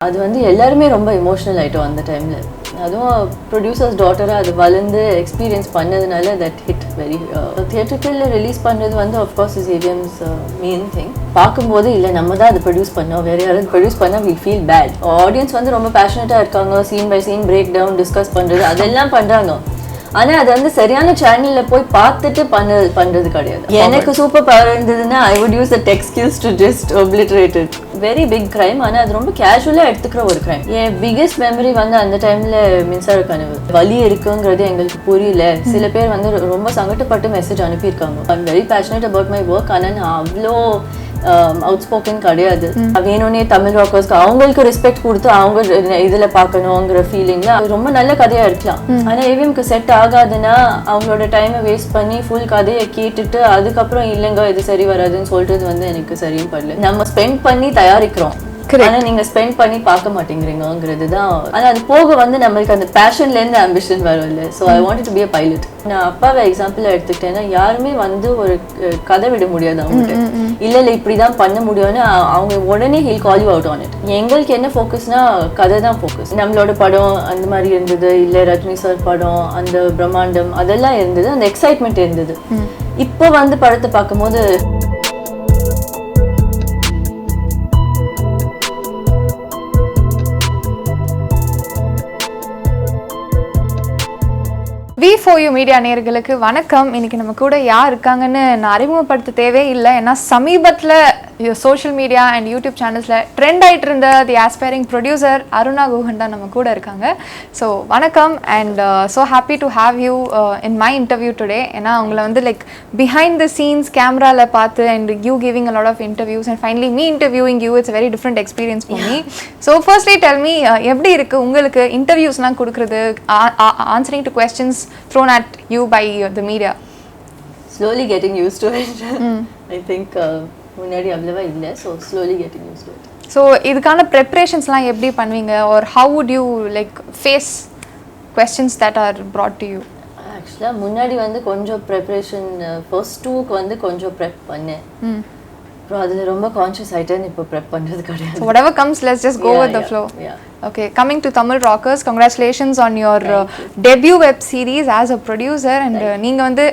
அது வந்து எல்லாருமே ரொம்ப எமோஷனல் ஆகிட்டோம் அந்த டைமில். அதுவும் ப்ரொடியூசர்ஸ் டாட்டராக அது வளர்ந்து எக்ஸ்பீரியன்ஸ் பண்ணதுனால தட் ஹிட் வெரி. தியேட்டர்களில் ரிலீஸ் பண்ணுறது வந்து ஆஃப்கோர்ஸ் இஸ் ஏவிஎம்ஸ் மெயின் திங். பார்க்கும்போது இல்லை நம்ம தான் அதை ப்ரொடியூஸ் பண்ணோம், வேறு யாராவது ப்ரொடியூஸ் பண்ணால் வில் ஃபீல் பேட். ஆடியன்ஸ் வந்து ரொம்ப பேஷனேட்டாக இருக்காங்க, scene by scene break down discuss பண்ணுறது அதெல்லாம் பண்ணுறாங்க. ஆனால் அது வந்து சரியான சேனலில் போய் பார்த்துட்டு பண்ணுறது கிடையாது. எனக்கு சூப்பர் பவர் இருந்ததுன்னா I would use the tech skills to just obliterate it. Very big crime. ஆனால் அது ரொம்ப கேஷுவலாக எடுத்துக்கிற ஒரு கிரைம். என் பிக்கெஸ்ட் மெமரி வந்து அந்த டைமில் மின்சார கனவு. வலி இருக்குங்கிறது எங்களுக்கு புரியல. சில பேர் வந்து ரொம்ப சங்கடப்பட்டு மெசேஜ் அனுப்பியிருக்காங்க. ஐ am very passionate about my work. ஆனால் நான் அவ்வளோ அவுட் ஸ்போக்கன் கிடையாது. வேணும்னே தமிழ் ராக்கர்ஸ்க்கு அவங்களுக்கு ரெஸ்பெக்ட் கொடுத்து அவங்க இதில் பார்க்கணுங்கிற ஃபீலிங்ல ரொம்ப நல்ல கதையாக இருக்கலாம். ஆனால் ஏவிஎம்க்கு செட் ஆகாதுன்னா அவங்களோட டைமை வேஸ்ட் பண்ணி ஃபுல் கதையை கேட்டுட்டு அதுக்கப்புறம் இல்லைங்க இது சரி வராதுன்னு சொல்றது வந்து எனக்கு சரியும் படல. நம்ம ஸ்பெண்ட் பண்ணி தயாரிக்கிறோம், ஆனால் நீங்கள் ஸ்பெண்ட் பண்ணி பார்க்க மாட்டேங்கிறீங்கிறது தான். ஆனால் அது போக வந்து நம்மளுக்கு அந்த பேஷன்லேருந்து ஆம்பிஷன் வரும் இல்லை. So I want to be a pilot. நான் அப்பாவை எக்ஸாம்பிளாக எடுத்துக்கிட்டேன்னா யாருமே வந்து ஒரு கதை விட முடியாது அவங்ககிட்ட. இல்லை இப்படி தான் பண்ண முடியும்னு அவங்க உடனே hill call you out on it. எங்களுக்கு என்ன ஃபோக்கஸ்னா கதை தான் ஃபோக்கஸ். நம்மளோட படம் அந்த மாதிரி இருந்தது, இல்லை ரஜினி சார் படம் அந்த பிரம்மாண்டம் அதெல்லாம் இருந்தது, அந்த எக்ஸைட்மெண்ட் இருந்தது. இப்போ வந்து படத்தை பார்க்கும்போது V4U மீடியா நேயர்களுக்கு வணக்கம். இன்னைக்கு நம்ம கூட யார் இருக்காங்கன்னு நான் அறிமுகப்படுத்த தேவையே இல்லை. ஏன்னா சமீபத்தில் சோஷியல் மீடியா அண்ட் யூடியூப் சேனல்ஸில் ட்ரெண்ட் ஆகிட்டு இருந்த the aspiring producer Aruna Guhan தான் நம்ம கூட இருக்காங்க. ஸோ வணக்கம் and so happy to have you in my interview today. ஏன்னா அவங்கள வந்து லைக் பிஹைண்ட் த சீன்ஸ் கேமராவில் பார்த்து and you giving a lot of interviews and finally me interviewing you it's very different experience for me. So firstly tell me, எப்படி இருக்குது உங்களுக்கு இன்டர்வியூஸ்லாம் கொடுக்குறது, answering to questions thrown at you by the media? Slowly getting used to it. I think முன்னாடி அவ்வளவா இல்லை. So slowly getting used to it. So இதுக்கான preparations-லாம் எப்படி பண்ணுவீங்க, or how would you like face questions that are brought to you? Actually முன்னாடி வந்து கொஞ்சம் preparation first 2க்கு வந்து கொஞ்சம் prep பண்ணேன். அப்புறம் அதில் ரொம்ப கான்ஷியஸ் ஆகிட்டேன். இப்போ ப்ரெப் பண்ணுறது கிடையாது. So whatever comes, let's just go with the flow. Okay, coming to Tamil Rockerz, congratulations on your debut web series as a producer. And நீங்கள் வந்து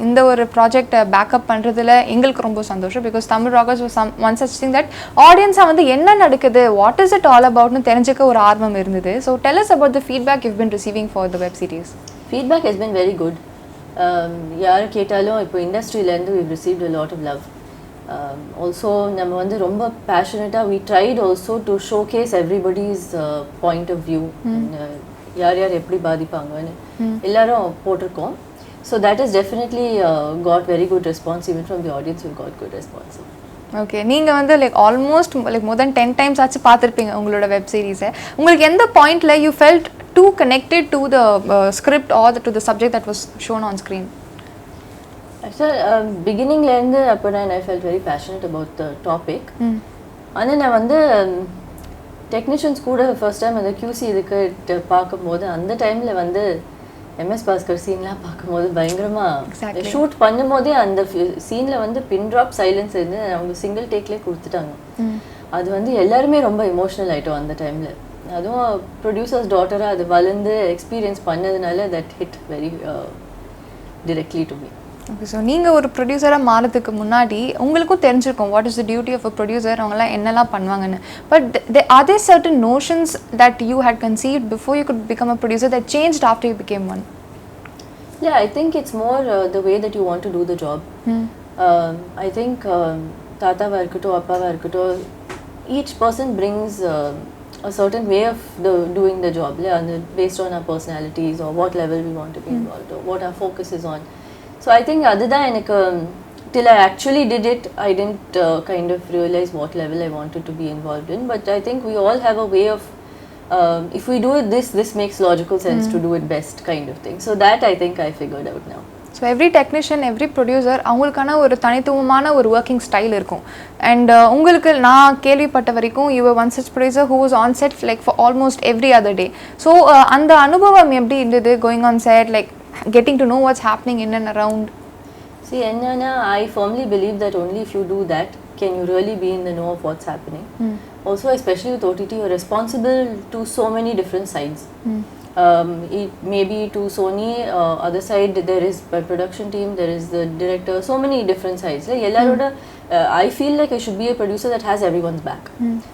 இந்த ஒரு ப்ராஜெக்ட் பேக்கப் பண்ணுறதுல எங்களுக்கு ரொம்ப சந்தோஷம். Because Tamil Rockerz was one such thing that ஆடியன்ஸாக வந்து என்ன நடக்குது, வாட் இஸ் இட் ஆல் அபவுட்னு தெரிஞ்சுக்க ஒரு ஆர்வம் இருந்தது. So tell us about the feedback you've been receiving for the web series. Feedback has been very good. யார் கேட்டாலும் இப்போ இண்டஸ்ட்ரியிலேருந்து we've received a lot of love. Also நம்ம வந்து ரொம்ப பேஷனேட்டாக we tried also to showcase everybody's point of view. யார் யார் எப்படி பாதிப்பாங்கன்னு எல்லாரும் போட்டிருக்கோம். So that has definitely got very good response. Even from the audience we got good response. Okay, நீங்கள் வந்து like almost like more than 10 times ஆச்சு பார்த்துருப்பீங்க உங்களோட வெப் சீரிஸை. உங்களுக்கு எந்த பாயிண்டில் you felt too connected to the script or to the subject that was shown on screen? Actually beginningலேருந்து அப்போ நான் I felt very passionate about the topic. ஆனால் நான் வந்து டெக்னீஷியன்ஸ் கூட ஃபர்ஸ்ட் டைம் அந்த QC இதுக்கு பார்க்கும்போது அந்த டைமில் வந்து MS பாஸ்கர் சீன்லாம் பார்க்கும்போது பயங்கரமாக ஷூட் பண்ணும்போதே அந்த சீனில் வந்து பின் ட்ராப் சைலன்ஸ் இருந்து அவங்க சிங்கிள் டேக்லேயே கொடுத்துட்டாங்க. அது வந்து எல்லாருமே ரொம்ப எமோஷ்னல் ஆகிட்டோம் அந்த டைமில். அதுவும் ப்ரொடியூசர்ஸ் டாட்டராக அது வளர்ந்து எக்ஸ்பீரியன்ஸ் பண்ணதுனால that hit very directly to me. Okay, so நீங்கள் ஒரு ப்ரொடியூசராக மாறதுக்கு முன்னாடி உங்களுக்கும் தெரிஞ்சிருக்கும் what is the duty of a producer, அவங்களாம் என்னெல்லாம் பண்ணுவாங்கன்னு. But are there certain notions that you had conceived before you could become a producer that changed after you became one? Yeah, I think it's more the way that you want to do the job. I think தாத்தாவாக இருக்கட்டும் அப்பாவாக இருக்கட்டும், each person brings a certain way of doing the job, based on our personalities or what level we want to be involved or what our focus is on. So I think other than till I actually did it, I didn't kind of realize what level I wanted to be involved in. But I think we all have a way of if we do it this makes logical sense to do it best kind of thing. So that I think I figured out now. So every technician every producer அவங்களுக்கான ஒரு தனித்துவமான ஒரு working style இருக்கும். And உங்களுக்கு நான் கேள்விப்பட்ட வரைக்கும் you one such producer who was on set like for almost every other day. So அந்த அனுபவம் எப்படி இருந்தது going on set, like getting to know what's happening in and around? See, I firmly believe that only if you do that can you really be in the know of what's happening. Also, especially with OTT, you're responsible to so many different sides. It may be to Sony, other side there is a production team, there is the director, so many different sides. Like ellaroda, I feel like I should be a producer that has everyone's back.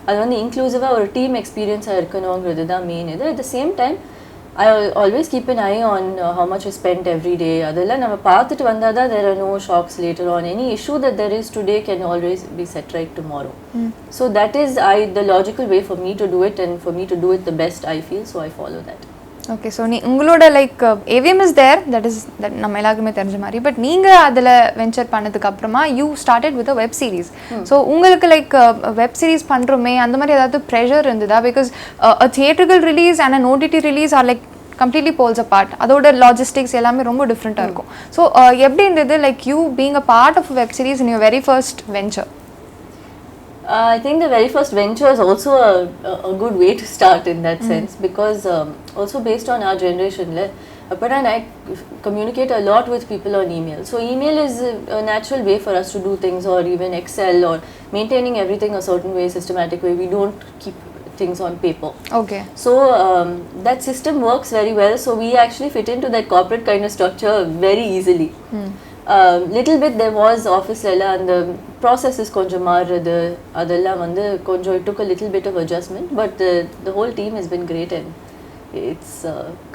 Adu vandu inclusive or team experience ah irukkanongradhu da main idu. At the same time, I always keep an eye on how much is spent every day. Adella nama paathittu vandada there are no shocks later on. Any issue that there is today can always be set right tomorrow. So that is the logical way for me to do it, and for me to do it the best I feel, so I follow that. Okay, so நீ உங்களோட like AVM is there, that நம்ம எல்லாருக்குமே தெரிஞ்ச மாதிரி, but நீங்க அதில் venture பண்ணதுக்கு அப்புறமா you started with a web series. So உங்களுக்கு லைக் வெப் சீரிஸ் பண்ணுறோமே அந்த மாதிரி ஏதாவது ப்ரெஷர் இருந்ததா? பிகாஸ் அ தியேட்டர்கள் release and an OTT release are like completely poles apart. அதோட லாஜிஸ்டிக்ஸ் எல்லாமே ரொம்ப டிஃப்ரெண்ட்டாக இருக்கும். ஸோ எப்படி இருந்தது like you being a part of web series in your very first venture? I think the very first venture is also a good way to start in that sense, because also based on our generation, but I communicate a lot with people on email. So email is a natural way for us to do things, or even Excel, or maintaining everything a certain way, systematic way. We don't keep things on paper. Okay. So that system works very well. So we actually fit into that corporate kind of structure very easily. Little bit there was office lella and the processes konjam maarudhu adella vandu konjam it took a little bit of adjustment, but the whole team has been great and it's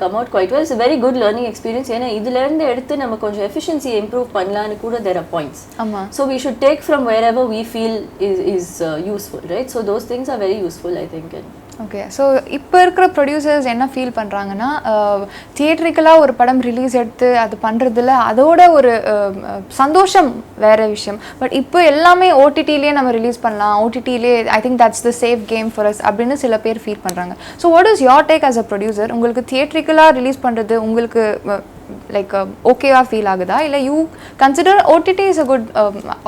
come out quite well. It's a very good learning experience. Ena idhula irundhu eduthu nama konjam efficiency improve pannalanu kuda there are points. So we should take from wherever we feel is useful, right? So those things are very useful, I think. Okay, so இப்போ இருக்கிற producers என்ன feel பண்ணுறாங்கன்னா, தியேட்ரிக்கலாக ஒரு படம் release எடுத்து அது பண்ணுறதுல அதோட ஒரு சந்தோஷம் வேறு விஷயம். பட் இப்போ எல்லாமே ஓடிடிலேயே நம்ம ரிலீஸ் பண்ணலாம், ஓடிடிலே I think that's the safe game for us அப்படின்னு சில பேர் ஃபீல் பண்ணுறாங்க. So what is your take as a producer? உங்களுக்கு தியேட்ரிக்கலாக ரிலீஸ் பண்ணுறது உங்களுக்கு லைக் ஓகேவா ஃபீல் ஆகுதா, இல்லை you consider OTT is a good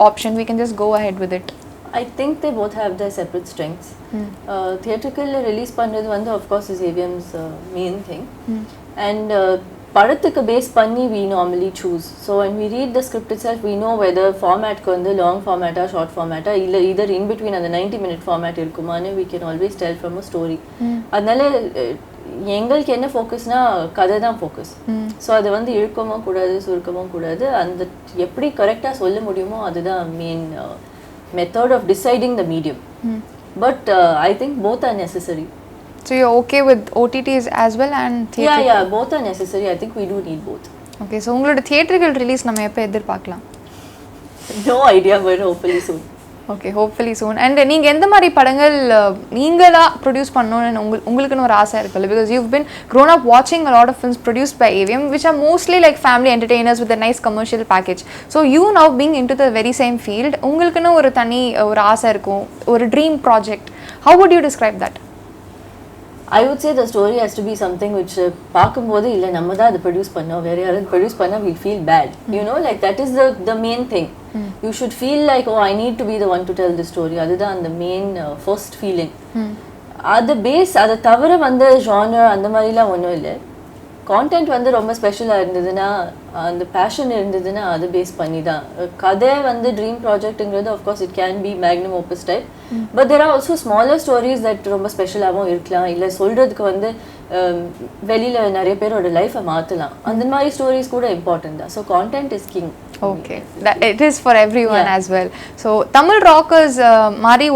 option, we can just go ahead with it? I think they both have their separate strengths. Theatrical release பண்றது வந்து of course is AVM's main thing. And படத்துக்கு base பண்ணி we normally choose. So when we read the script itself, we know whether formatக்கு வந்து long format or short format, இல்ல either in between அந்த 90-minute format இருக்குமான்னு we can always tell from a story. அதனால எங்களுக்கு என்ன ஃபோக்கஸ்னா கதை தான் ஃபோக்கஸ். ஸோ அது வந்து இழுக்கமும் கூடாது, சுருக்கமும் கூடாது. அந்த எப்படி கரெக்டாக சொல்ல முடியுமோ அதுதான் main method of deciding the medium. But I think both are necessary. So you're okay with OTTs as well and theatrical? Yeah, both are necessary. I think we do need both. Okay, so உங்களோட theatrical release நம்ம எப்போ எதிர்பார்க்கலாம்? No idea, but hopefully soon. Okay, hopefully soon. And நீங்கள் எந்த மாதிரி படங்கள் நீங்களாக produce பண்ணணும்னு உங்களுக்குன்னு ஒரு ஆசை இருக்குல்ல? Because you been grown up வாட்சிங் a lot of films produced by AVM which are mostly like family entertainers with a nice commercial package. So you now being into the very same field, உங்களுக்குன்னு ஒரு தனி ஒரு ஆசை இருக்கும், ஒரு dream project. How would you describe that? I would say the story has to be something which பார்க்கும்போது இல்லை நம்ம தான் அதை ப்ரொடியூஸ் பண்ணோம், வேறு யாராவது ப்ரொடியூஸ் பண்ணால் we feel bad, you know, like that is the main thing. You should feel like, oh, I need to be the one to tell the story. அதுதான் அந்த main first feeling. அது base, அதை தவிர வந்து genre அந்த மாதிரிலாம் ஒன்றும் இல்லை. கான்டென்ட் வந்து ரொம்ப ஸ்பெஷலாக இருந்ததுன்னா, அந்த பேஷன் இருந்ததுன்னா அது பேஸ் பண்ணி தான். கதை வந்து ட்ரீம் ப்ராஜெக்ட்டுங்கிறது of course it can be magnum opus type, but there are also smaller stories that ரொம்ப ஸ்பெஷலாகவும் இருக்கலாம். இல்லை சொல்கிறதுக்கு வந்து வெளியில் நிறைய பேரோட லைஃப்பை மாற்றலாம். அந்த மாதிரி ஸ்டோரிஸ் கூட இம்பார்ட்டன்ட் தான். So content is king. Okay, it is for everyone as well. So Tamil Rockerz மாதிரி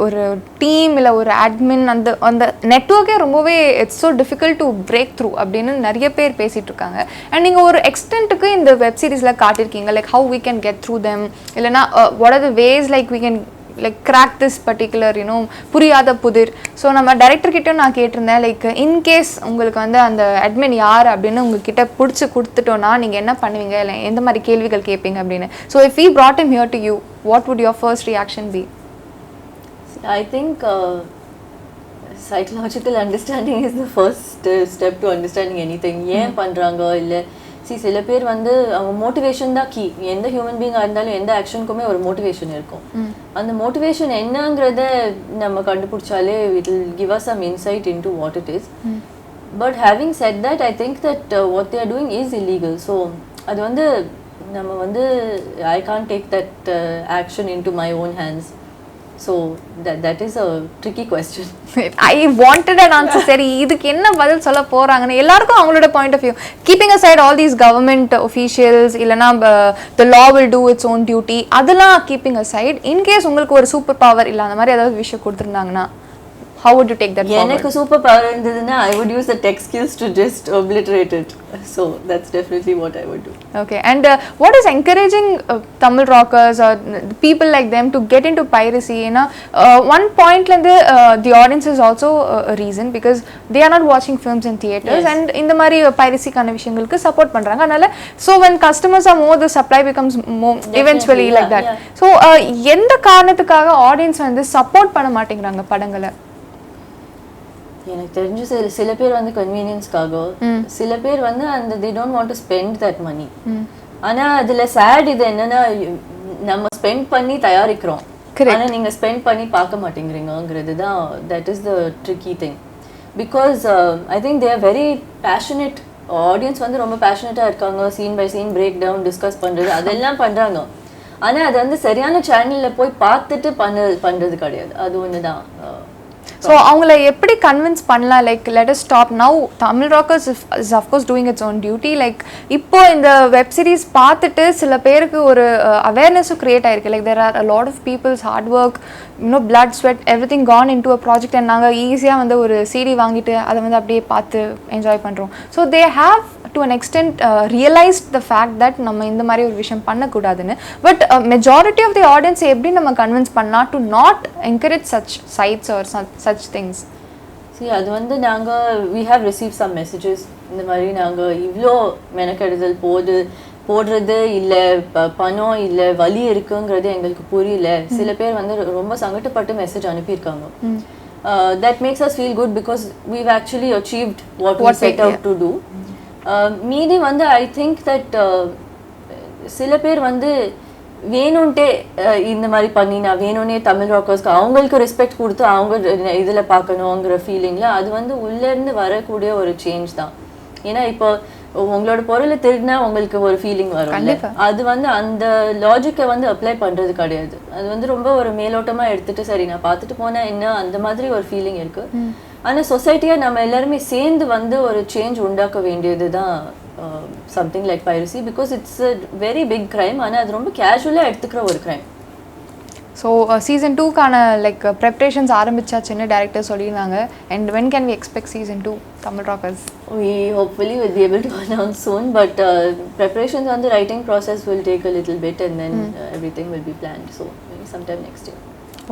ஒரு டீம் இல்லை ஒரு admin அந்த நெட்வொர்க்கே ரொம்பவே it's so difficult to break through அப்படின்னு நிறைய பேர் பேசிகிட்டு இருக்காங்க. அண்ட் நீங்கள் ஒரு எக்ஸ்டென்ட்டுக்கு இந்த வெப் சீரிஸில் காட்டியிருக்கீங்க, like how we can get through them, இல்லைனா what are the ways like we can like crack this particular, you know, புரியாத புதிர். ஸோ நம்ம டைரக்டர்கிட்ட நான் கேட்டிருந்தேன், லைக் இன்கேஸ் உங்களுக்கு வந்து அந்த அட்மின் யார் அப்படின்னு உங்ககிட்ட பிடிச்சி கொடுத்துட்டோன்னா நீங்கள் என்ன பண்ணுவீங்க, இல்லை எந்த மாதிரி கேள்விகள் கேட்பீங்க அப்படின்னு. So if we brought him here to you, what would your first reaction be? I think psychological understanding is the first step to understanding anything. ஏன் பண்ணுறாங்க இல்லை சில பேர் வந்து அவங்க மோட்டிவேஷன் தான் கீ. எந்த ஹியூமன் பீயிங்காக இருந்தாலும் எந்த ஆக்ஷனுக்குமே ஒரு மோட்டிவேஷன் இருக்கும். அந்த மோட்டிவேஷன் என்னங்கிறத நம்ம கண்டுபிடிச்சாலே it will give us some insight into what it is. But having said that, I think that what they are doing is illegal. So அது வந்து நம்ம வந்து I can't take that action into my own hands. So that is a tricky question. I wanted an answer. சரி இதுக்கு என்ன பதில் சொல்ல போறாங்கன்னு எல்லாருக்கும் அவங்களோட point of view, keeping aside all these government officials இல்லனா the law will do its own duty, அதெல்லாம் கீப்பிங் aside, in case உங்களுக்கு ஒரு சூப்பர் பவர் இல்ல அந்த மாதிரி ஏதாவது விஷயம் கொடுத்திருந்தாங்கன்னா how would you take that forward? எனக்கு சூப்பர் பவர் இருந்ததுன்னா I would use the tech skills to just obliterate it. So that's definitely what I would do. Okay, and what is encouraging Tamil rockers or people like them to get into piracy? You know, one point like the audience is also a reason because they are not watching films in theaters. Yes. And in the mari piracy kana vishayangalukku support பண்றாங்க. அதனால so when customers are more, the supply becomes more eventually like that. Yeah. So எந்த காரணத்துக்காக audience வந்து support பண்ண மாட்டேங்கறாங்க படங்களை? எனக்கு தெரிஞ்சு சில பேர் வந்து கன்வீனியன்ஸ்க்காக, சில பேர் வந்து அந்த they don't want to spend that money. ஆனா அதுல sad இது என்னன்னா நம்ம ஸ்பெண்ட் பண்ணி தயாரிக்கிறோம், ஆனா நீங்க ஸ்பெண்ட் பண்ணி பார்க்க மாட்டேங்கிறீங்கங்கிறது தான் that is the tricky thing. Because I think they are very passionate. Audience வந்து ரொம்ப பேஷனேட்டா இருக்காங்க, scene by scene break down discuss பண்றது அதெல்லாம் பண்றாங்க. ஆனா அது வந்து சரியான சேனல்ல போய் பார்த்துட்டு பண்றது கிடையாது. அது ஒண்ணுதான். So அவங்கள எப்படி கன்வின்ஸ் பண்ணலாம், like let us stop now, Tamil Rockerz is of course doing its own duty, like இப்போ இந்த வெப் சீரிஸ் பார்த்துட்டு சில பேருக்கு ஒரு அவேர்னஸும் கிரியேட் ஆயிருக்கு, like there are a lot of people's hard work, you know, blood sweat everything gone into a project, and நாங்க ஈஸியாக வந்து ஒரு CD வாங்கிட்டு அதை வந்து அப்படியே பார்த்து என்ஜாய் பண்ணுறோம். So they have to an extent realized the fact that நம்ம இந்த மாதிரி ஒரு விஷயம் பண்ணக்கூடாதுன்னு. But majority of the audience எப்படி நம்ம கன்வின்ஸ் பண்ணலாம் to not encourage such sites or such things? See, அது வந்து நாங்க we have received some messages. இந்த மாதிரி நாங்க இவ்ளோ மெனக்கெடுதல் போடுறது இல்ல, பணம் இல்ல, வலி இருக்குங்கிறது எங்களுக்கு புரியல. சில பேர் வந்து ரொம்ப சங்கடப்பட்டு மெசேஜ் அனுப்பியிருக்காங்க. That makes us feel good because we've actually achieved what we set out to do. மீதி வந்து ஐ திங்க் தட் சில பேர் வந்து வேணும்ட்டே இந்த மாதிரி பண்ணி நான் வேணும்னே தமிழ் ராக்கர்ஸ்க்கு அவங்களுக்கு ரெஸ்பெக்ட் கொடுத்து அவங்க இதில் பார்க்கணுங்கிற ஃபீலிங்கில் அது வந்து உள்ளேருந்து வரக்கூடிய ஒரு சேஞ்ச் தான். ஏன்னா இப்போ உங்களோட பொருளை திருடினா உங்களுக்கு ஒரு ஃபீலிங் வரும், அது வந்து அந்த லாஜிக்கை வந்து அப்ளை பண்ணுறது கிடையாது. அது வந்து ரொம்ப ஒரு மேலோட்டமாக எடுத்துட்டு சரி நான் பார்த்துட்டு போனேன் என்ன அந்த மாதிரி ஒரு ஃபீலிங் இருக்குது. ஆனால் சொசைட்டியாக நம்ம எல்லாருமே சேர்ந்து வந்து ஒரு சேஞ்ச் உண்டாக்க வேண்டியது தான் something like piracy. Because it's a very big crime, ஆனால் அது ரொம்ப கேஷுவலாக எடுத்துக்கிற ஒரு க்ரைம். ஸோ சீசன் 2க்கான லைக் ப்ரிப்ரேஷன்ஸ் ஆரம்பிச்சாச்சுன்னு டேரக்டர் சொல்லியிருந்தாங்க. And when can we expect season 2 Tamil Rockers? We hopefully will be able to announce soon, but preparations on the writing process will take a little bit and then everything will be planned. So maybe sometime next year.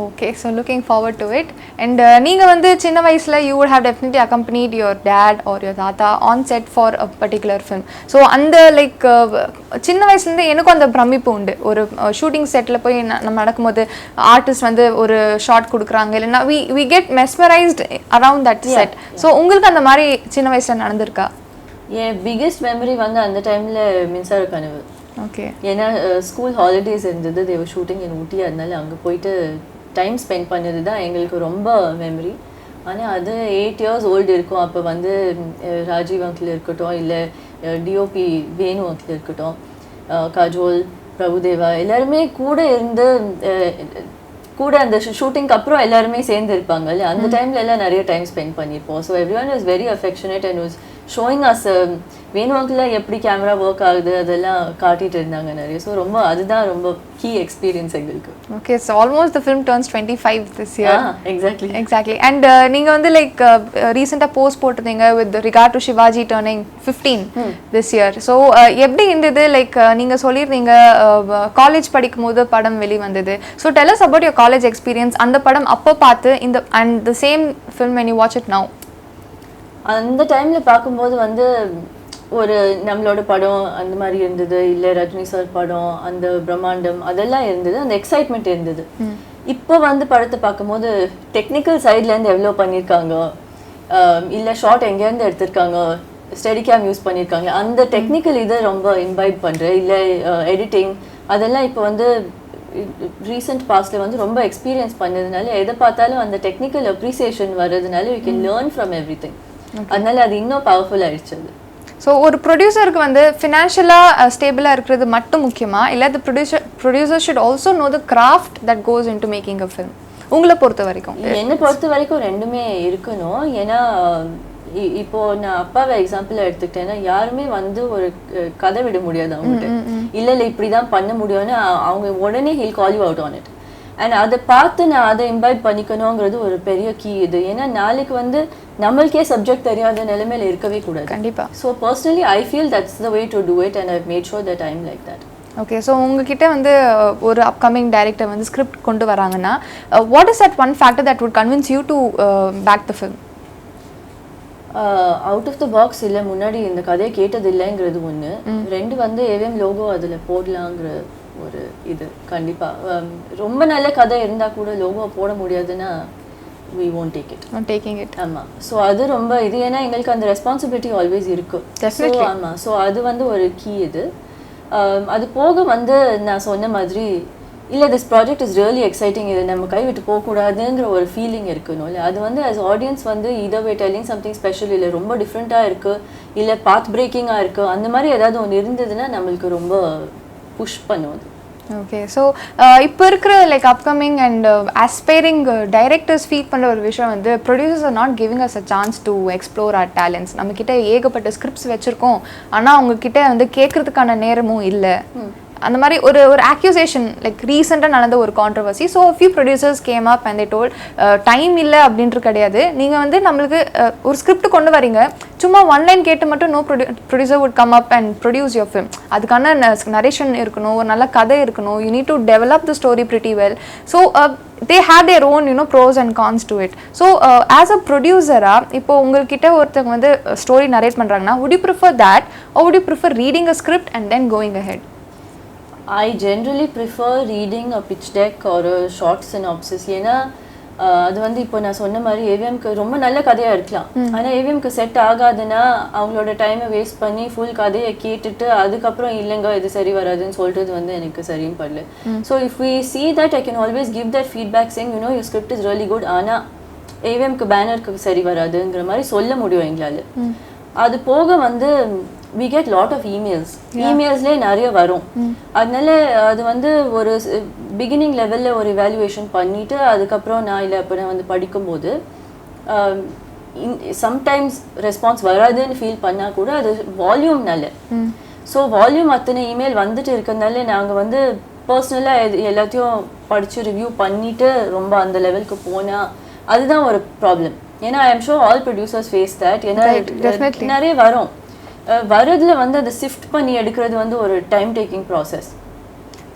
Okay, so looking forward to it. And நீங்க வந்து சின்ன வயசுல you would have definitely accompanied your dad or your தாத்தா on set for a particular film. So அந்த like சின்ன வயசுல இருந்து எனக்கும் அந்த பிரமிப்பு உண்டு. ஒரு ஷூட்டிங் செட்ல போய் நம்ம நடக்கும்போது ஆர்டிஸ்ட் வந்து ஒரு ஷாட் கொடுக்குறாங்க இல்லைன்னா we get mesmerized around that set. So உங்களுக்கு அந்த மாதிரி சின்ன வயசுல நடந்திருக்கா? என் பிகெஸ்ட் மெமரி வந்து அந்த டைம்ல மின்சார கனவு. ஓகே, ஏன்னா ஸ்கூல் ஹாலிடேஸ் இருந்தது, தேவர் ஷூட்டிங் இன் ஊட்டி, அதனால அங்கே போயிட்டு டைம் ஸ்பெண்ட் பண்ணது தான் எங்களுக்கு ரொம்ப மெமரி. ஆனால் அது 8 years ஓல்டு இருக்கும். அப்போ வந்து ராஜீவ் அங்கிள் இருக்கட்டும், இல்லை டிஓபி வேணு அங்கிள் இருக்கட்டும், கஜோல், பிரபுதேவா எல்லாருமே கூட இருந்து கூட அந்த ஷூட்டிங்க்கு அப்புறம் எல்லாருமே சேர்ந்து இருப்பாங்க இல்லை, அந்த டைமில் எல்லாம் நிறைய டைம் ஸ்பெண்ட் பண்ணியிருப்போம். So everyone was very affectionate and was showing us Venu uncle எப்படி கேமரா ஒர்க் ஆகுது அதெல்லாம் காட்டிட்டு இருந்தாங்க நிறைய. ஸோ ரொம்ப அதுதான் ரொம்ப கீ எக்ஸ்பீரியன்ஸ் எங்களுக்கு. Okay, so almost the film turns 25 this year. Exactly. And நீங்கள் வந்து லைக் ரீசெண்டாக போஸ்ட் போட்டிருந்தீங்க with regard to Sivaji turning 15 this year. So எப்படி இருந்தது? லைக் நீங்கள் சொல்லியிருந்தீங்க காலேஜ் படிக்கும் போது படம் வெளிவந்தது. So tell us about your college experience. அந்த படம் அப்போ பார்த்து இந்த and the same film when you watch it now. அந்த டைமில் பார்க்கும்போது வந்து ஒரு நம்மளோட படம் அந்த மாதிரி இருந்தது, இல்லை ரஜினி சார் படம் அந்த பிரம்மாண்டம் அதெல்லாம் இருந்தது, அந்த எக்ஸைட்மெண்ட் இருந்தது. இப்போ வந்து படத்தை பார்க்கும்போது டெக்னிக்கல் சைட்லேருந்து எவ்வளோ பண்ணியிருக்காங்க, இல்லை ஷார்ட் எங்கேருந்து எடுத்திருக்காங்க, ஸ்டெடிகேம் யூஸ் பண்ணியிருக்காங்க, அந்த டெக்னிக்கல் இதை ரொம்ப இன்வைட் பண்ணுறேன். இல்லை எடிட்டிங் அதெல்லாம் இப்போ வந்து ரீசெண்ட் பாஸ்டில் வந்து ரொம்ப எக்ஸ்பீரியன்ஸ் பண்ணதுனால எதை பார்த்தாலும் அந்த டெக்னிக்கல் அப்ரிசியேஷன் வர்றதுனால you can learn from every thing. அதனால அது இன்னும் பவர்ஃபுல் ஆயிடுச்சு. ஸோ ஒரு ப்ரொடியூசருக்கு வந்து ஃபினான்ஷியலாக ஸ்டேபிளாக இருக்கிறது மட்டும் முக்கியமா இல்லை the producer should also no the craft that cos in to making a film? உங்களை பொறுத்த வரைக்கும்? என்னை பொறுத்த வரைக்கும் ரெண்டுமே இருக்கணும். ஏன்னா இப்போ நான் அப்பாவை எக்ஸாம்பிள் எடுத்துக்கிட்டேன்னா யாருமே வந்து ஒரு கதை விட முடியாது அவங்ககிட்ட. இல்லை இப்படிதான் பண்ண முடியும்னு அவங்க உடனே hill call you out on it. And அதை பார்த்து நான் அதை இன்வைட் பண்ணிக்கணுங்கிறது ஒரு பெரிய கீ இது. ஏன்னா நாளைக்கு வந்து நம்மளுக்கே சப்ஜெக்ட் தெரியாத நிலைமையில இருக்கவே கூடாது. கண்டிப்பா. So personally I feel that's the way to do it and I made sure that I am like that. Okay, so உங்ககிட்ட வந்து ஒரு அப்கமிங் டைரக்டர் வந்து ஸ்கிரிப்ட் கொண்டு வராங்கன்னா what is that one factor that would convince you to back the film? Out of the box இல்லை, முன்னாடி இந்த கதையை கேட்டது இல்லைங்கிறது ஒன்று. ரெண்டு வந்து AVM லோகோ அதில் போடலாங்கிற ஒரு இது. கண்டிப்பாக ரொம்ப நல்ல கதை இருந்தால் கூட லோகோ போட முடியாதுன்னா we won't take it. Not taking it. ஆமாம். ஸோ அது ரொம்ப இது. ஏன்னா எங்களுக்கு அந்த ரெஸ்பான்சிபிலிட்டி ஆல்வேஸ் இருக்கும். Definitely. ஆமாம். ஸோ அது வந்து ஒரு கீ இது. அது போக வந்து நான் சொன்ன மாதிரி இல்லை this project is really exciting, இது நம்ம கைவிட்டு போகக்கூடாதுங்கிற ஒரு ஃபீலிங் இருக்கணும். இல்லை அது வந்து ஆஸ் ஆடியன்ஸ் வந்து இதர் வே டெல்லிங் சம்திங் ஸ்பெஷல், இல்லை ரொம்ப டிஃப்ரெண்ட்டாக இருக்குது, இல்லை பாத் பிரேக்கிங்காக இருக்குது, அந்த மாதிரி ஏதாவது ஒன்று இருந்ததுன்னா நம்மளுக்கு ரொம்ப புஷ் பண்ணுவது. ஓகே, ஸோ இப்போ இருக்கிற like upcoming and aspiring directors feel பண்ணுற ஒரு விஷயம் வந்து producers are not giving us a chance to explore our talents. நம்மக்கிட்ட ஏகப்பட்ட ஸ்கிரிப்ட்ஸ் வச்சுருக்கோம், ஆனால் அவங்கக்கிட்ட வந்து கேட்குறதுக்கான நேரமும் இல்லை. அந்த மாதிரி ஒரு அக்யூசேஷன் லைக் ரீசெண்டாக நடந்த ஒரு controversy. So few producers came up and they told time இல்லை அப்படின்ட்டு கிடையாது, நீங்கள் வந்து நம்மளுக்கு ஒரு ஸ்கிரிப்ட் கொண்டு வரீங்க, சும்மா ஒன் லைன் கேட்டு மட்டும் no producer would come up and produce your film. அதுக்கான நரேஷன் இருக்கணும், ஒரு நல்ல கதை இருக்கணும், you need to develop the story pretty well. So they had their own pros and cons to it. So as a producer இப்போ உங்ககிட்ட ஒருத்தங்க வந்து ஸ்டோரி நரேட் பண்ணுறாங்கன்னா would you prefer that or would you prefer reading a script and then going ahead? I generally prefer reading a pitch deck or a short synopsis. ஏன்னா அது வந்து இப்போ நான் சொன்ன மாதிரி AVMக்கு ரொம்ப நல்ல கதையாக இருக்கலாம், ஆனால் AVMக்கு செட் ஆகாதுன்னா அவங்களோட டைமை வேஸ்ட் பண்ணி ஃபுல் கதையை கேட்டுட்டு அதுக்கப்புறம் இல்லைங்க இது சரி வராதுன்னு சொல்கிறது வந்து எனக்கு சரின்னு படல. So if we see that I can always give that feedback saying your script is really good, ஆனால் AVMக்கு பேனருக்கு சரி வராதுங்கிற மாதிரி சொல்ல முடியும் எங்களால். அது போக வந்து we get lot of emailsலேயே நிறைய வரும். அதனால அது வந்து ஒரு பிகினிங் லெவலில் ஒரு இவாலுவேஷன் பண்ணிவிட்டு அதுக்கப்புறம் நான் இல்லை அப்போ நான் வந்து படிக்கும்போது சம்டைம்ஸ் ரெஸ்பான்ஸ் வராதுன்னு ஃபீல் பண்ணால் கூட அது வால்யூம்னால. ஸோ வால்யூம் அத்தனை இமெயில் வந்துட்டு இருக்கிறதுனால நாங்கள் வந்து பர்சனலாக எல்லாத்தையும் படித்து ரிவ்யூ பண்ணிவிட்டு ரொம்ப அந்த லெவலுக்கு போனால் அதுதான் ஒரு ப்ராப்ளம். ஏன்னா I am sure all producers face that. ஏன்னா நிறைய வரும், வரதுல வந்து அதை ஷிஃப்ட் பண்ணி எடுக்கிறது வந்து ஒரு டைம் டேக்கிங் ப்ராசஸ்.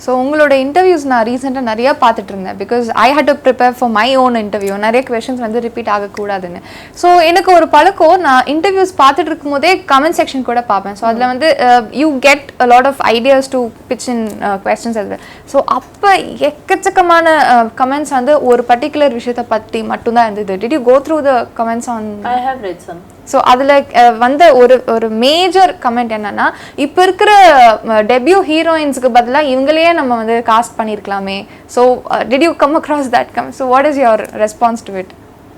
ஸோ உங்களோட இன்டர்வியூஸ் நான் ரீசெண்டாக நிறையா பார்த்துட்டு இருந்தேன், because I had to prepare for my own interview. நிறைய கொஷின்ஸ் வந்து ரிப்பீட் ஆகக்கூடாதுன்னு. ஸோ எனக்கு ஒரு பழக்கம், நான் இன்டர்வியூஸ் பார்த்துட்டு இருக்கும் போதே கமெண்ட் செக்ஷன் கூட பார்ப்பேன். ஸோ அதில் வந்து you get a lot of ideas to pitch in questions அது. ஸோ அப்போ எக்கச்சக்கமான கமெண்ட்ஸ் வந்து ஒரு பர்டிகுலர் விஷயத்தை பற்றி மட்டும்தான் இருந்தது. Did you go through the comments on? I have read some. So அதில் வந்த ஒரு மேஜர் கமெண்ட் என்னன்னா, இப்போ இருக்கிற டெபியூ ஹீரோயின்ஸுக்கு பதிலாக இவங்களையே நம்ம வந்து காஸ்ட் பண்ணியிருக்கலாமே. So did you come across that come? So what is your response to it?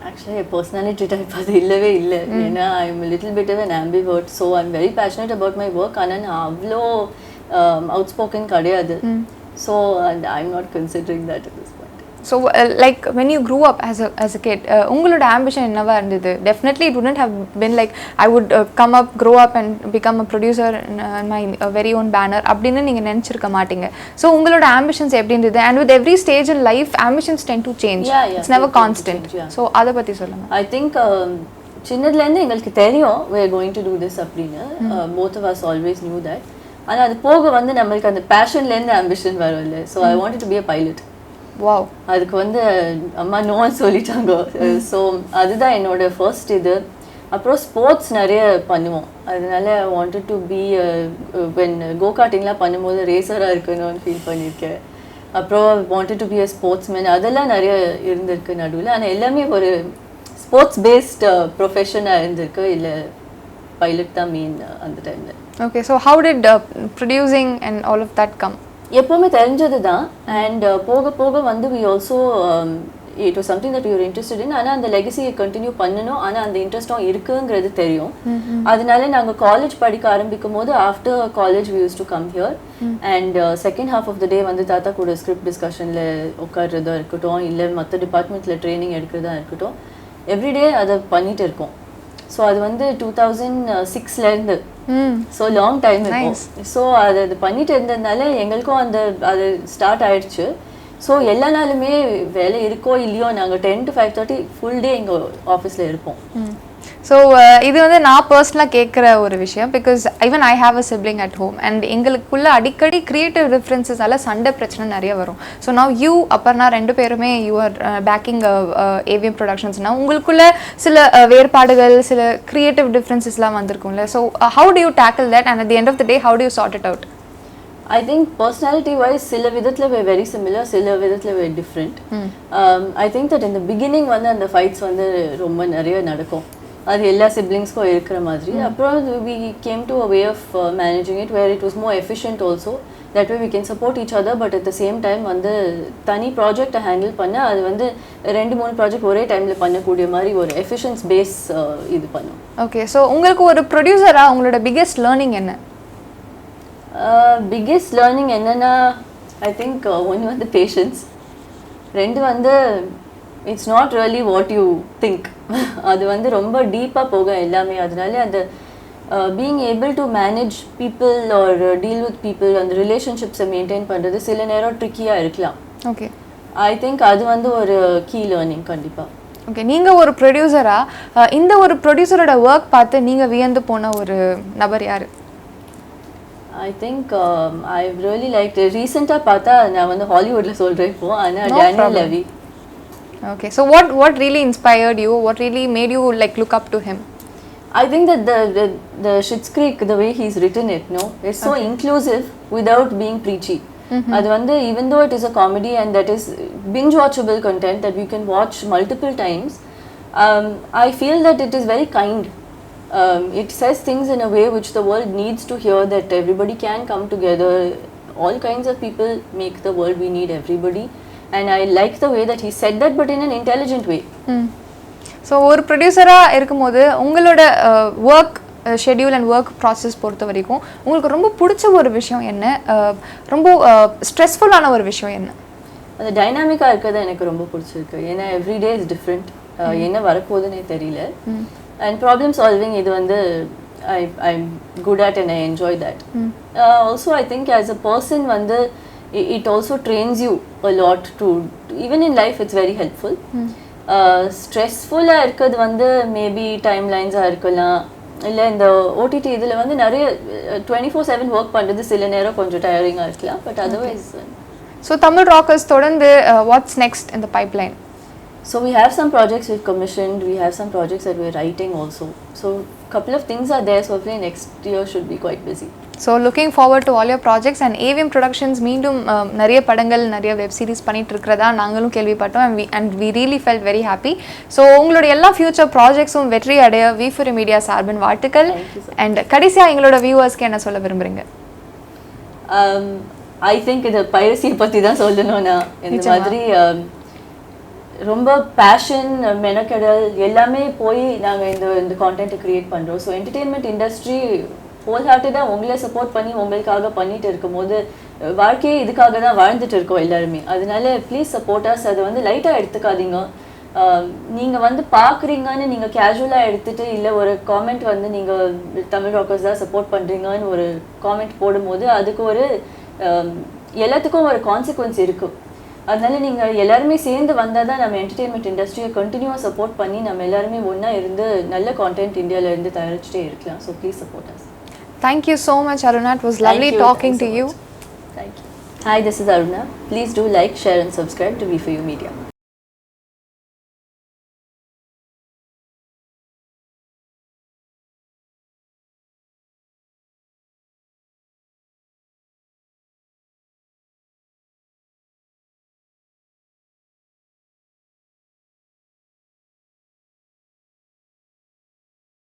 Actually personality type அது இல்லவே இல்லை. ஏன்னா I am little bit of an ambivert. So I am very passionate about my work. ஆனால் நான் அவ்வளோ outspoken கிடையாது. So I am not considering that at this point. So like when you grew up as a kid, உங்களோட ambition என்னவா இருந்தது? Definitely it wouldn't have been like I would grow up and become a producer in my very own banner அப்படின்னு நீங்க நினைச்சிருக்க மாட்டீங்க. So உங்களோட ambitions எப்படி இருந்தது? And with every stage in life ambitions tend to change. It's never constant. So அதை பத்தி சொல்லுங்க. I think சின்னதுலேருந்து எங்களுக்கு தெரியும் we are going to do this அப்படின்னு. Both of us always knew that. ஆனால் அது போக வந்து நம்மளுக்கு அந்த பேஷன்லேருந்து ambition வரும் இல்லை. So I wanted to be a pilot. Wow. அதுக்கு வந்து அம்மா நோன்னு சொல்லிட்டாங்க. ஸோ அதுதான் என்னோட ஃபர்ஸ்ட் இது. அப்புறம் ஸ்போர்ட்ஸ் நிறைய பண்ணுவோம், அதனால வாண்டட் டு பி வென் கோ கார்ட்டிங்லாம் பண்ணும்போது ரேசராக இருக்கணும்னு ஃபீல் பண்ணியிருக்கேன். அப்புறம் wanted to be a sportsman, அதெல்லாம் நிறைய இருந்திருக்கு நடுவில். ஆனால் எல்லாமே ஒரு ஸ்போர்ட்ஸ் பேஸ்ட் ப்ரொஃபஷனாக இருந்திருக்கு, இல்லை பைலட் தான் மெயின் அந்த டைமில். Okay, so how did producing and all of that come? எப்போவுமே தெரிஞ்சது தான். அண்ட் போக போக வந்து we also it was something that we were interested in. ஆனால் அந்த லெகசியை கண்டினியூ பண்ணணும், ஆனால் அந்த இன்ட்ரெஸ்ட்டும் இருக்குங்கிறது தெரியும். அதனால நாங்கள் காலேஜ் படிக்க ஆரம்பிக்கும் போது after college we used to come here and second half of the day வந்து தாத்தா கூட ஸ்கிரிப்ட் டிஸ்கஷனில் உட்காடுறதா இருக்கட்டும், இல்லை மற்ற டிபார்ட்மெண்ட்டில் ட்ரைனிங் எடுக்கிறதா இருக்கட்டும், எவ்ரிடே அதை பண்ணிட்டு இருக்கோம். ஸோ அது வந்து 2006லேருந்து, ஸோ லாங் டைம் இருக்கும். ஸோ அது பண்ணிட்டு இருந்ததுனால எங்களுக்கும் அது ஸ்டார்ட் ஆயிடுச்சு. ஸோ எல்லா நாளுமே வேலை இருக்கோ இல்லையோ நாங்கள் 10 to 5:30 ஃபுல் டே எங்கள் ஆஃபீஸில் இருப்போம். ஸோ இது வந்து நான் பர்சனலாக கேட்குற ஒரு விஷயம், because even I have a sibling at home and எங்களுக்குள்ள அடிக்கடி கிரியேட்டிவ் டிஃப்ரென்சஸால் சண்டை பிரச்சனை நிறைய வரும். ஸோ நான் யூ அப்பர்னா 2 பேருமே யூ ஆர் பேக்கிங் AVM ப்ரொடக்ஷன்ஸ்னால் உங்களுக்குள்ள சில வேறுபாடுகள், சில கிரியேட்டிவ் டிஃப்ரென்சஸ்லாம் வந்திருக்கும்ல. So how do you tackle that and at the end of the day how do you sort it out? I think personality wise சில விதத்துல we're very similar, சில விதத்துல we're different. I think that in the beginning வந்து அந்த fights வந்து ரொம்ப நிறைய நடக்கும், அது எல்லா siblingsக்கும் இருக்கிற மாதிரி. அப்புறம் we came to a way of managing it where it was more efficient also, that way we can support each other, but at the same time வந்து தனி ப்ராஜெக்டை ஹேண்டில் பண்ண அது வந்து 2-3 ப்ராஜெக்ட் ஒரே டைம்ல பண்ணக்கூடிய மாதிரி ஒரு எஃபிஷியன்ஸ் பேஸ் இது பண்ணும். ஓகே, ஸோ உங்களுக்கு ஒரு ப்ரொடியூசரா உங்களோட பிக்கெஸ்ட் லேர்னிங் என்ன? பிக்கெஸ்ட் லேர்னிங் என்னன்னா ஐ திங்க் ஒன்று வந்து பேஷன்ஸ், 2 வந்து it's not really what you think. அது வந்து ரொம்ப டீப்பாக போகும் எல்லாமே. அதனால அந்த being able to manage people are deal with people, அந்த ரிலேஷன்ஷிப்ஸை மெயின்டைன் பண்ணுறது சில நேரம் ட்ரிக்கியாக இருக்கலாம். ஓகே, ஐ திங்க் அது வந்து ஒரு கீ லேர்னிங் கண்டிப்பாக. ஓகே, நீங்கள் ஒரு ப்ரொடியூசராக இந்த ஒரு ப்ரொடியூசரோட ஒர்க் பார்த்து நீங்கள் வியந்து போன ஒரு நபர் யார்? I think I've really liked it. Recently பார்த்தா நான் வந்து ஹாலிவுட்ல சொல்றேன் இப்போ, ஆனா Daniel Levy. Okay, so what really inspired you? What really made you like look up to him? I think that the Schitt's Creek, the way he's written it, no, it's so inclusive without being preachy. அது வந்து even though it is a comedy and that is binge watchable content that we can watch multiple times, I feel that it is very kind. It says things in a way which the world needs to hear, that everybody can come together, all kinds of people make the world, we need everybody, and I like the way that he said that, but in an intelligent way. So ஒரு ப்ரொடியூசராக இருக்கும்போது உங்களோட work schedule and work process பொறுத்த வரைக்கும் உங்களுக்கு ரொம்ப பிடிச்ச ஒரு விஷயம் என்ன, ரொம்ப ஸ்ட்ரெஸ்ஃபுல்லான ஒரு விஷயம் என்ன? அந்த டைனாமிக்காக இருக்கிறது எனக்கு ரொம்ப பிடிச்சிருக்கு. ஏன்னா எவ்ரிடே இஸ் டிஃப்ரெண்ட், என்ன வரப்போகுதுன்னே தெரியல. And problem solving இது வந்து I'm good at and I enjoy that. Also I think as a person வந்து it also trains you a lot to, even in life it's very helpful. ஸ்ட்ரெஸ்ஃபுல்லாக இருக்கிறது வந்து maybe டைம்லைன்ஸாக இருக்கலாம், இல்லை இந்த ஓடிடி இதில் வந்து நிறைய 24/7 ஒர்க் பண்ணுறது சில நேரம் கொஞ்சம் டயரிங்காக இருக்கலாம், but otherwise. So Tamil Rockers தொடர்ந்து what's next in the pipeline? So we have some projects we've commissioned, we have some projects that we're writing also. So couple of things are there, so hopefully next year should be quite busy. So looking forward to all your projects and AVM Productions மீண்டும் நிறைய படங்கள் நிறைய web series பண்ணிட்டு இருக்கிறதா நாங்களும் கேள்விப்பட்டோம், and we really felt very happy. So உங்களோட எல்லா ஃபியூச்சர் ப்ராஜெக்ட்ஸும் வெற்றி அடைய V4 மீடியா சார்பின் வாழ்த்துக்கள். அண்ட் கடைசியாக எங்களோட வியூவர்ஸ்க்கு என்ன சொல்ல விரும்புறீங்க? I think இந்த பைரசியை பற்றி தான் சொல்லணும்னா, இந்த மாதிரி ரொம்ப பேஷன் மெனக்கெடல் எல்லாமே போய் நாங்கள் இந்த கான்டென்ட்டை க்ரியேட் பண்ணுறோம். ஸோ என்டர்டெயின்மெண்ட் இண்டஸ்ட்ரி ஹோல் ஹார்ட்டடாக உங்களே சப்போர்ட் பண்ணி உங்களுக்காக பண்ணிட்டு இருக்கும் போது வாழ்க்கையே இதுக்காக தான் வாழ்ந்துட்டு இருக்கோம் எல்லாருமே. அதனால ப்ளீஸ் சப்போர்ட்டர்ஸ், அதை வந்து லைட்டாக எடுத்துக்காதீங்க. நீங்கள் வந்து பார்க்குறீங்கன்னு நீங்கள் கேஷுவலாக எடுத்துகிட்டு, இல்லை ஒரு காமெண்ட் வந்து நீங்கள் தமிழ் ராக்கர்ஸ் தான் சப்போர்ட் பண்ணுறீங்கன்னு ஒரு காமெண்ட் போடும்போது அதுக்கு ஒரு எல்லாத்துக்கும் ஒரு கான்சிக்வன்ஸ் இருக்குது. அதனால நீங்கள் எல்லாருமே சேர்ந்து வந்தால் தான் நம்ம என்டர்டெயின்மெண்ட் இண்டஸ்ட்ரியை கண்டினியூவாக சப்போர்ட் பண்ணி நம்ம எல்லாருமே ஒன்றா இருந்து நல்ல கான்டென்ட் இந்தியாவில் இருந்து தயாரிச்சுட்டே இருக்கலாம். So please support us. Thank you so much, Aruna. It was lovely talking to you. Thank you. Hi, this is Aruna. Please do like, share and subscribe to V4U Media.